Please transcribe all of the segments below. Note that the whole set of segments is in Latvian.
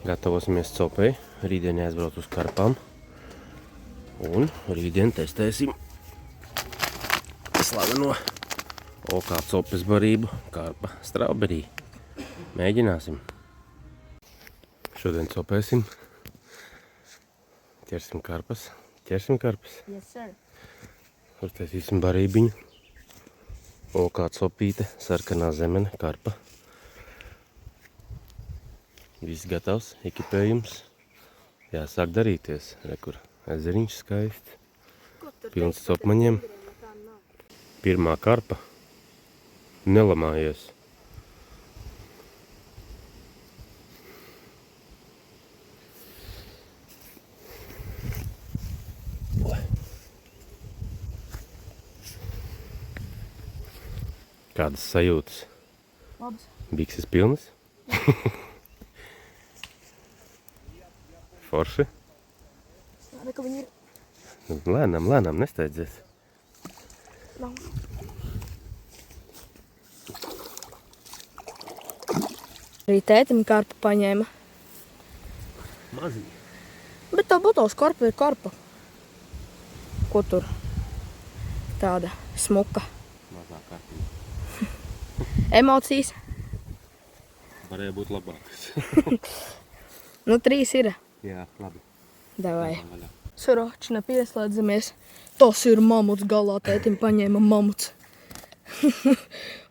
Gatavosimies copei. Rītdien jāizbrauc uz karpām. Un rītdien testēsim slaveno OK copes barību karpa strawberry. Mēģināsim. Šodien copēsim. Ķersim karpas. Ķersim karpas. Yes, sir. Uztaisīsim barībiņu. OK copīte, sarkanā zemene, karpa. Viss gatavs, ekipējums. Jāsāk darīties. Re, kur ezeriņš skaisti. Pilns copmaņiem. Pirmā karpa. Nelamājies. Kādas sajūtas? Labs. Bikses pilnas? Forši? Tāda, ka viņi ir... Lēnām, nesteidzies. Nav. Arī tētim karpa paņēma. Maziņa. Bet tā botovs karpa ir karpa. Ko tur? Tāda smuka. Mazā karpiņa. Emocijas. Varēja būt labākas. Nu, 3 ir. Jā, labi. Davai. Vaļā. Suračina pieslēdzamies. Tas ir mamuts galā, tētim paņēma mamuts.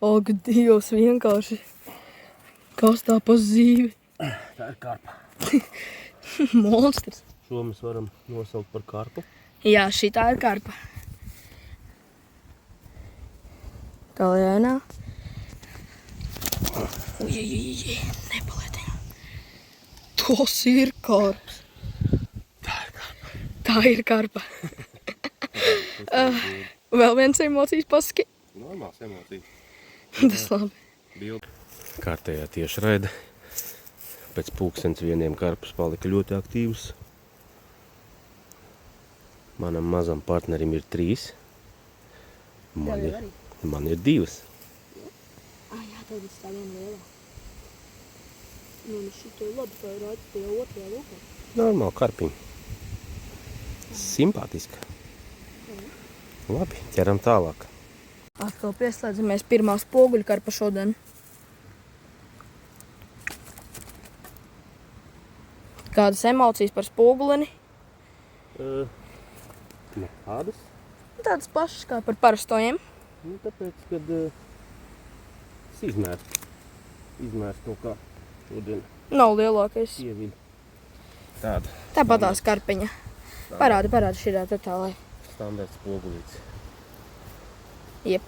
Ak, Dievs, vienkārši. Kas tā pa zīvi? Tā ir karpa. Monstrs. Šo mēs varam nosaukt par karpu. Jā, šitā ir karpa. Kaljēnā. Ujjjjjjj, nepalietiņ. Tas ir karps. Tā ir karpa. Vēl viens emocijas pasaki. Normāls emocijas. Tas labi. Bildi. Kārtējā tiešraide. Pēc 1:00 karpus palika ļoti aktīvs. Manam mazam partnerim ir 3. Man ir 2. Jā, tev viss tā viena lielā. Nu, šito labi, tā ir rāda tie otrajā lūkā. Normāli karpiņi. Simpātiska. Labi, ķeram tālāk. Atkal pieslēdzamies pirmā spoguļkarpa šodien. Kādas emocijas par spogulini? Nekādas. Tādas pašas kā par parastojiem. Nu, tāpēc, kad izmērs kaut kā šodien Nav lielākais. ieviļ. Tāda. Tāpatās karpiņa. Parādi šitā te tā, lai. Standarts spogulīts. Jep.